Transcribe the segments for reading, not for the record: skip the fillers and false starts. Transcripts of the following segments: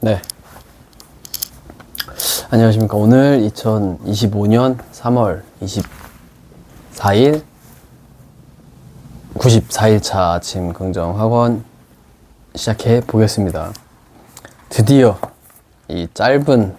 네. 안녕하십니까. 오늘 2025년 3월 24일 94일차 아침 긍정 학원 시작해 보겠습니다. 드디어 이 짧은,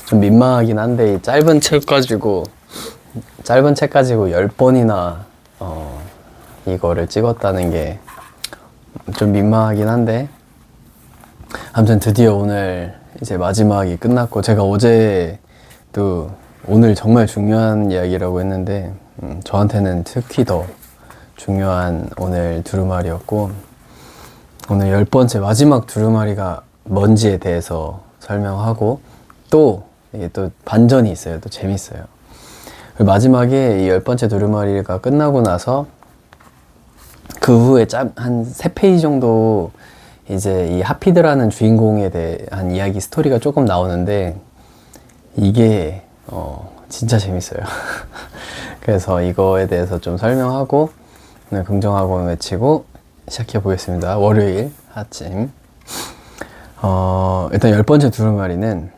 좀 민망하긴 한데, 이 짧은 책 가지고 10번이나 이거를 찍었다는 게 좀 민망하긴 한데, 아무튼 드디어 오늘 이제 마지막이 끝났고, 제가 어제도 오늘 정말 중요한 이야기라고 했는데 저한테는 특히 더 중요한 오늘 두루마리였고, 오늘 10번째 마지막 두루마리가 뭔지에 대해서 설명하고, 또 이게 또 반전이 있어요. 또 재밌어요. 마지막에 이 10번째 두루마리가 끝나고 나서 그 후에 한 3페이지 정도 이제 이 하피드라는 주인공에 대한 이야기 스토리가 조금 나오는데, 이게 진짜 재밌어요. 그래서 이거에 대해서 좀 설명하고 오늘 긍정학원 외치고 시작해 보겠습니다. 월요일 아침. 일단 10번째 두루마리는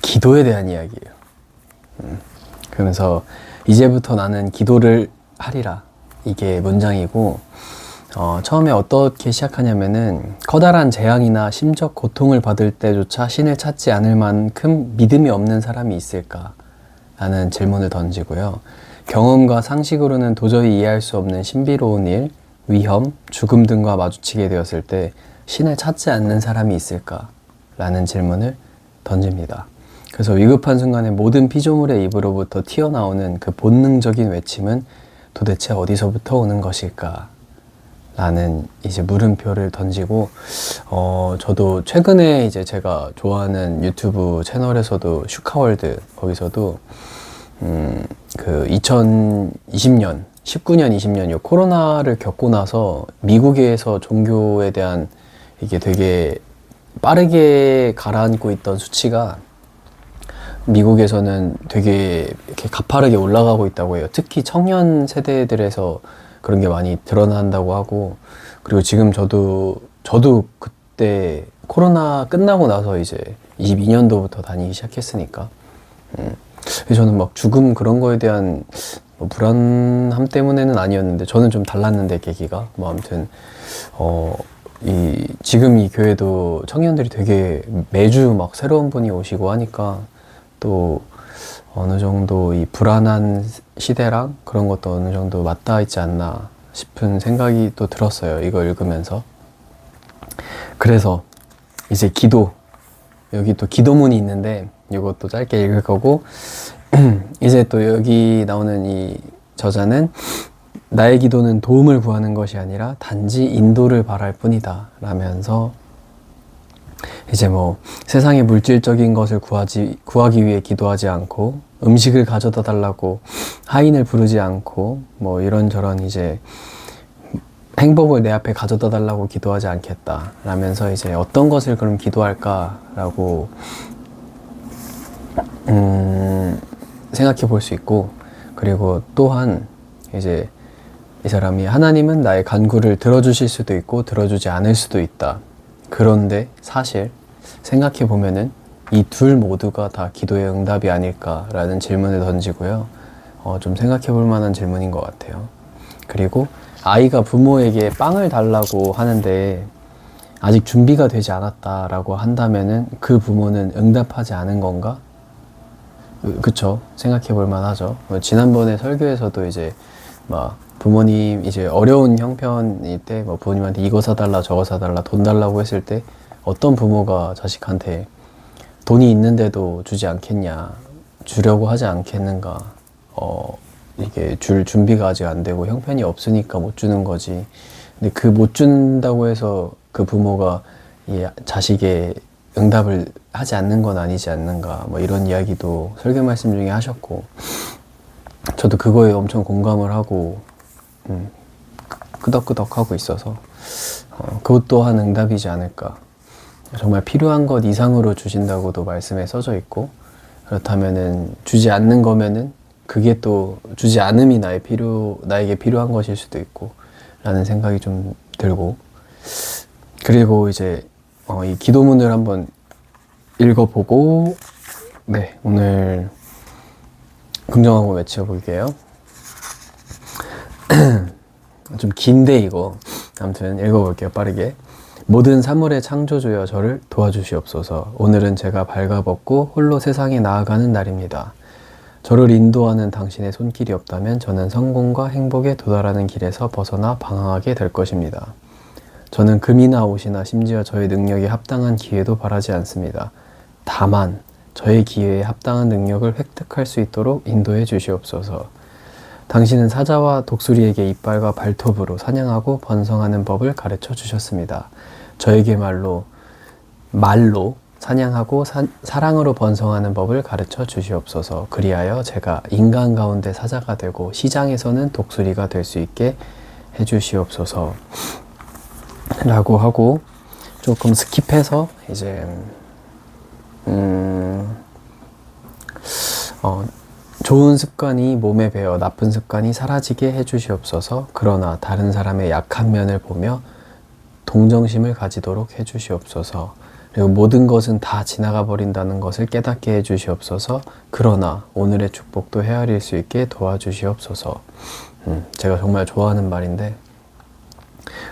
기도에 대한 이야기예요. 그러면서 이제부터 나는 기도를 하리라, 이게 문장이고, 처음에 어떻게 시작하냐면은, 커다란 재앙이나 심적 고통을 받을 때조차 신을 찾지 않을 만큼 믿음이 없는 사람이 있을까? 라는 질문을 던지고요. 경험과 상식으로는 도저히 이해할 수 없는 신비로운 일, 위험, 죽음 등과 마주치게 되었을 때 신을 찾지 않는 사람이 있을까? 라는 질문을 던집니다. 그래서 위급한 순간에 모든 피조물의 입으로부터 튀어나오는 그 본능적인 외침은 도대체 어디서부터 오는 것일까? 라는 이제 물음표를 던지고, 저도 최근에 이제 제가 좋아하는 유튜브 채널에서도, 슈카월드, 거기서도 그 2020년, 19년, 20년 요 코로나를 겪고 나서 미국에서 종교에 대한 이게 되게 빠르게 가라앉고 있던 수치가 미국에서는 되게 이렇게 가파르게 올라가고 있다고 해요. 특히 청년 세대들에서 그런 게 많이 드러난다고 하고, 그리고 지금 저도 그때 코로나 끝나고 나서 이제 22년도부터 다니기 시작했으니까, 저는 막 죽음 그런 거에 대한 뭐 불안함 때문에는 아니었는데, 저는 좀 달랐는데 계기가 뭐 아무튼 지금 이 교회도 청년들이 되게 매주 막 새로운 분이 오시고 하니까, 또 어느 정도 이 불안한 시대랑 그런 것도 어느 정도 맞닿아 있지 않나 싶은 생각이 또 들었어요. 이거 읽으면서. 그래서 이제 기도, 여기 또 기도문이 있는데 이것도 짧게 읽을 거고, 이제 또 여기 나오는 이 저자는 나의 기도는 도움을 구하는 것이 아니라 단지 인도를 바랄 뿐이다 라면서, 이제 뭐 세상의 물질적인 것을 구하기 위해 기도하지 않고, 음식을 가져다 달라고 하인을 부르지 않고, 뭐 이런저런 이제 행복을 내 앞에 가져다 달라고 기도하지 않겠다 라면서, 이제 어떤 것을 그럼 기도할까 라고 생각해 볼 수 있고, 그리고 또한 이제 이 사람이, 하나님은 나의 간구를 들어주실 수도 있고 들어주지 않을 수도 있다. 그런데 사실 생각해 보면은 이 둘 모두가 다 기도의 응답이 아닐까라는 질문을 던지고요. 좀 생각해 볼 만한 질문인 것 같아요. 그리고 아이가 부모에게 빵을 달라고 하는데 아직 준비가 되지 않았다라고 한다면은 그 부모는 응답하지 않은 건가? 그쵸? 생각해 볼 만하죠. 지난번에 설교에서도 이제 막 부모님 이제 어려운 형편일 때 뭐 부모님한테 이거 사달라 저거 사달라 돈 달라고 했을 때 어떤 부모가 자식한테 돈이 있는데도 주지 않겠냐, 주려고 하지 않겠는가, 이게 줄 준비가 아직 안 되고 형편이 없으니까 못 주는 거지. 근데 그 못 준다고 해서 그 부모가 이 자식의 응답을 하지 않는 건 아니지 않는가, 뭐 이런 이야기도 설교 말씀 중에 하셨고, 저도 그거에 엄청 공감을 하고 끄덕끄덕 하고 있어서, 그것 또한 응답이지 않을까. 정말 필요한 것 이상으로 주신다고도 말씀에 써져 있고, 그렇다면은 주지 않는 거면은 그게 또 주지 않음이 나에게 필요한 것일 수도 있고 라는 생각이 좀 들고, 그리고 이제 이 기도문을 한번 읽어보고 네, 오늘 긍정하고 외쳐볼게요. 좀 긴데 이거 아무튼 읽어볼게요. 빠르게. 모든 사물의 창조주여 저를 도와주시옵소서. 오늘은 제가 발가벗고 홀로 세상에 나아가는 날입니다. 저를 인도하는 당신의 손길이 없다면 저는 성공과 행복에 도달하는 길에서 벗어나 방황하게 될 것입니다. 저는 금이나 옷이나 심지어 저의 능력에 합당한 기회도 바라지 않습니다. 다만 저의 기회에 합당한 능력을 획득할 수 있도록 인도해 주시옵소서. 당신은 사자와 독수리에게 이빨과 발톱으로 사냥하고 번성하는 법을 가르쳐 주셨습니다. 저에게 말로 사냥하고 사랑으로 번성하는 법을 가르쳐 주시옵소서. 그리하여 제가 인간 가운데 사자가 되고 시장에서는 독수리가 될 수 있게 해주시옵소서. 라고 하고 조금 스킵해서 이제 좋은 습관이 몸에 배어 나쁜 습관이 사라지게 해주시옵소서. 그러나 다른 사람의 약한 면을 보며 동정심을 가지도록 해주시옵소서. 그리고 모든 것은 다 지나가 버린다는 것을 깨닫게 해주시옵소서. 그러나 오늘의 축복도 헤아릴 수 있게 도와주시옵소서. 제가 정말 좋아하는 말인데,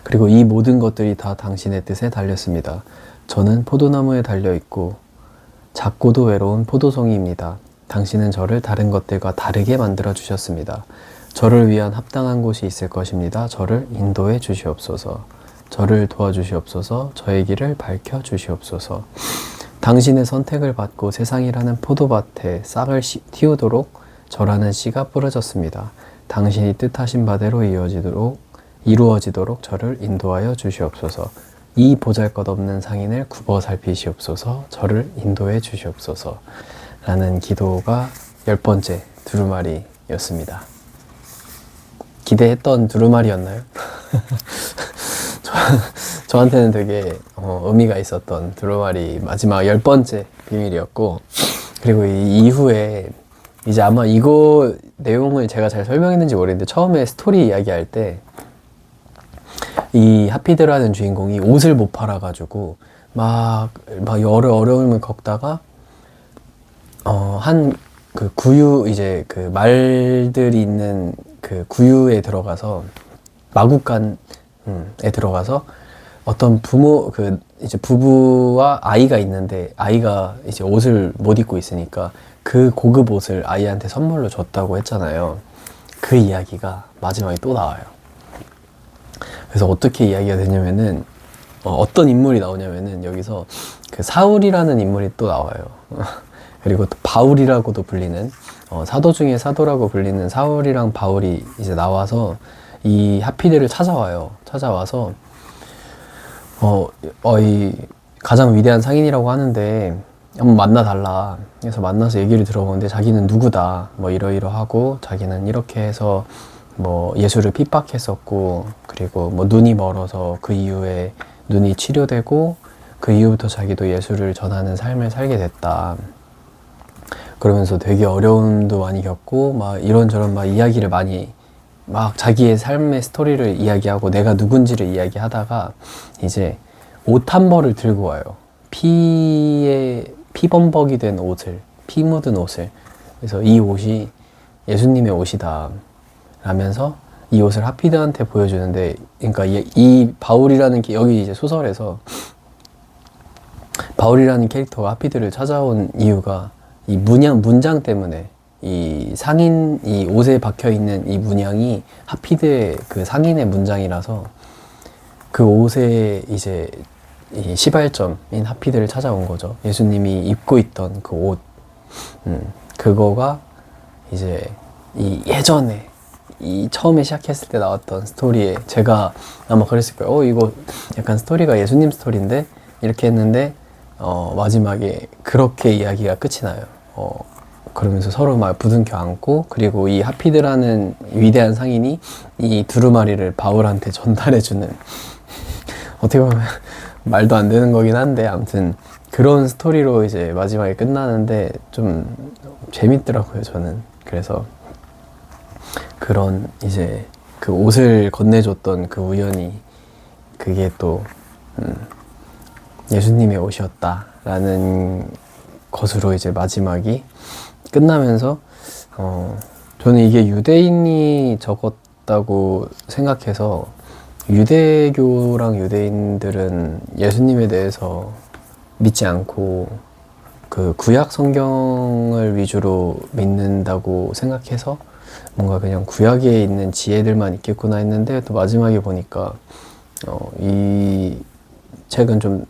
그리고 이 모든 것들이 다 당신의 뜻에 달렸습니다. 저는 포도나무에 달려있고 작고도 외로운 포도송이입니다. 당신은 저를 다른 것들과 다르게 만들어 주셨습니다. 저를 위한 합당한 곳이 있을 것입니다. 저를 인도해 주시옵소서. 저를 도와주시옵소서. 저의 길을 밝혀 주시옵소서. 당신의 선택을 받고 세상이라는 포도밭에 싹을 틔우도록 저라는 씨가 뿌려졌습니다. 당신이 뜻하신 바대로 이루어지도록 저를 인도하여 주시옵소서. 이 보잘것없는 상인을 굽어 살피시옵소서. 저를 인도해 주시옵소서. 라는 기도가 10번째 두루마리였습니다. 기대했던 두루마리였나요? 저한테는 되게 의미가 있었던 두루마리 마지막 10번째 비밀이었고, 그리고 이 이후에 이제 아마 이거 내용을 제가 잘 설명했는지 모르겠는데 처음에 스토리 이야기할 때 이 하피드라는 주인공이 옷을 못 팔아가지고 막 여러 어려움을 겪다가 한 그 구유 이제 그 말들이 있는 그 구유에 들어가서 마구간에 들어가서 어떤 이제 부부와 아이가 있는데 아이가 이제 옷을 못 입고 있으니까 그 고급 옷을 아이한테 선물로 줬다고 했잖아요. 그 이야기가 마지막에 또 나와요. 그래서 어떻게 이야기가 되냐면은 어떤 인물이 나오냐면은 여기서 그 사울이라는 인물이 또 나와요. 그리고 또 바울이라고도 불리는 사도 중에 사도라고 불리는 사울이랑 바울이 이제 나와서 이 하피드를 찾아와서 이 가장 위대한 상인이라고 하는데 한번 만나달라. 그래서 만나서 얘기를 들어보는데 자기는 누구다, 뭐 이러이러하고 자기는 이렇게 해서 뭐 예수를 핍박했었고, 그리고 뭐 눈이 멀어서 그 이후에 눈이 치료되고 그 이후부터 자기도 예수를 전하는 삶을 살게 됐다. 그러면서 되게 어려움도 많이 겪고 막 이런저런 막 이야기를 많이 막 자기의 삶의 스토리를 이야기하고 내가 누군지를 이야기하다가 이제 옷 한 벌을 들고 와요. 피범벅이 된 옷을, 피 묻은 옷을. 그래서 이 옷이 예수님의 옷이다 라면서 이 옷을 하피드한테 보여주는데, 그러니까 이 바울이라는 여기 이제 소설에서 바울이라는 캐릭터가 하피드를 찾아온 이유가 이 문장 때문에, 이 옷에 박혀있는 이 문양이 하피드의 그 상인의 문장이라서 그 옷에 이제 이 시발점인 하피드를 찾아온 거죠. 예수님이 입고 있던 그 옷. 그거가 이제 예전에 처음에 시작했을 때 나왔던 스토리에 제가 아마 그랬을 거예요. 이거 약간 스토리가 예수님 스토리인데? 이렇게 했는데 마지막에 그렇게 이야기가 끝이 나요. 그러면서 서로 막 부둥켜 안고, 그리고 이 하피드라는 위대한 상인이 이 두루마리를 바울한테 전달해주는 어떻게 보면 말도 안 되는 거긴 한데, 아무튼 그런 스토리로 이제 마지막에 끝나는데 좀 재밌더라고요, 저는. 그래서 그런 이제 그 옷을 건네줬던 그 우연이 그게 또 예수님의 옷이었다라는 것으로 이제 마지막이 끝나면서 저는 이게 유대인이 적었다고 생각해서 유대교랑 유대인들은 예수님에 대해서 믿지 않고 그 구약 성경을 위주로 믿는다고 생각해서 뭔가 그냥 구약에 있는 지혜들만 있겠구나 했는데 또 마지막에 보니까 이 책은 좀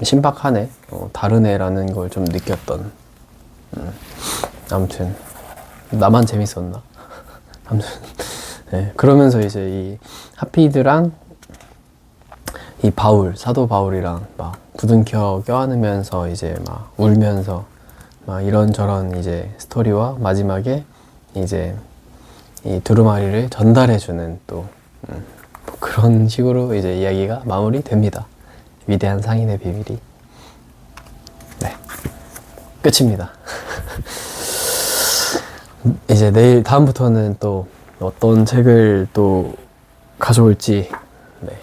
신박하네, 다른 애라는 걸 좀 느꼈던. 아무튼 나만 재밌었나? 아무튼 네, 그러면서 이제 이 하피드랑 이 바울, 사도 바울이랑 막 부둥켜 껴안으면서 이제 막 울면서 막 이런저런 이제 스토리와 마지막에 이제 이 두루마리를 전달해주는 또 뭐 그런 식으로 이제 이야기가 마무리됩니다. 위대한 상인의 비밀이. 네, 끝입니다. 이제 내일 다음부터는 또 어떤 책을 또 가져올지 네,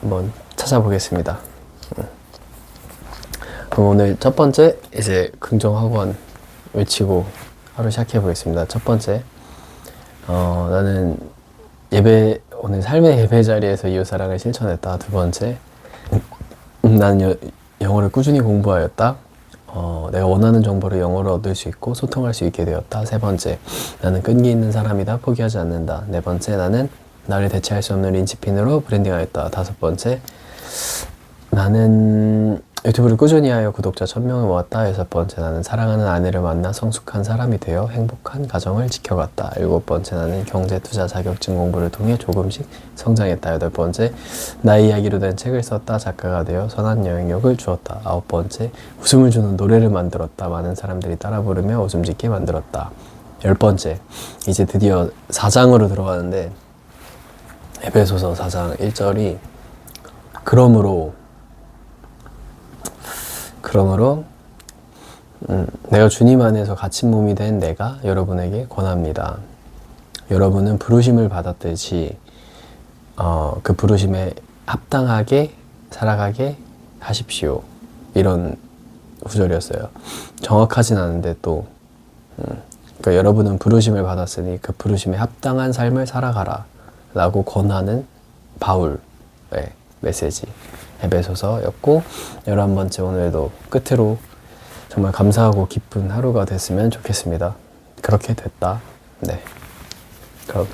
한번 찾아보겠습니다. 그럼 오늘 첫 번째 이제 긍정학원 외치고 하루 시작해 보겠습니다. 첫 번째, 나는 오늘 삶의 예배 자리에서 이웃사랑을 실천했다. 두 번째, 나는 영어를 꾸준히 공부하였다. 내가 원하는 정보를 영어로 얻을 수 있고 소통할 수 있게 되었다. 세 번째, 나는 끈기 있는 사람이다. 포기하지 않는다. 네 번째, 나는 나를 대체할 수 없는 린치핀으로 브랜딩하였다. 다섯 번째, 나는 유튜브를 꾸준히 하여 구독자 1000명을 모았다. 여섯 번째, 나는 사랑하는 아내를 만나 성숙한 사람이 되어 행복한 가정을 지켜갔다. 일곱 번째, 나는 경제, 투자, 자격증 공부를 통해 조금씩 성장했다. 여덟 번째, 나의 이야기로 된 책을 썼다. 작가가 되어 선한 영향력을 주었다. 아홉 번째, 웃음을 주는 노래를 만들었다. 많은 사람들이 따라 부르며 웃음 짓게 만들었다. 열 번째, 이제 드디어 4장으로 들어가는데 에베소서 4장 1절이 그러므로 내가 주님 안에서 갇힌 몸이 된 내가 여러분에게 권합니다. 여러분은 부르심을 받았듯이 그 부르심에 합당하게 살아가게 하십시오. 이런 구절이었어요. 정확하진 않은데 또 그러니까 여러분은 부르심을 받았으니 그 부르심에 합당한 삶을 살아가라 라고 권하는 바울의 메시지 에베소서였고 11번째 오늘도 끝으로 정말 감사하고 기쁜 하루가 됐으면 좋겠습니다. 그렇게 됐다. 네. 그럼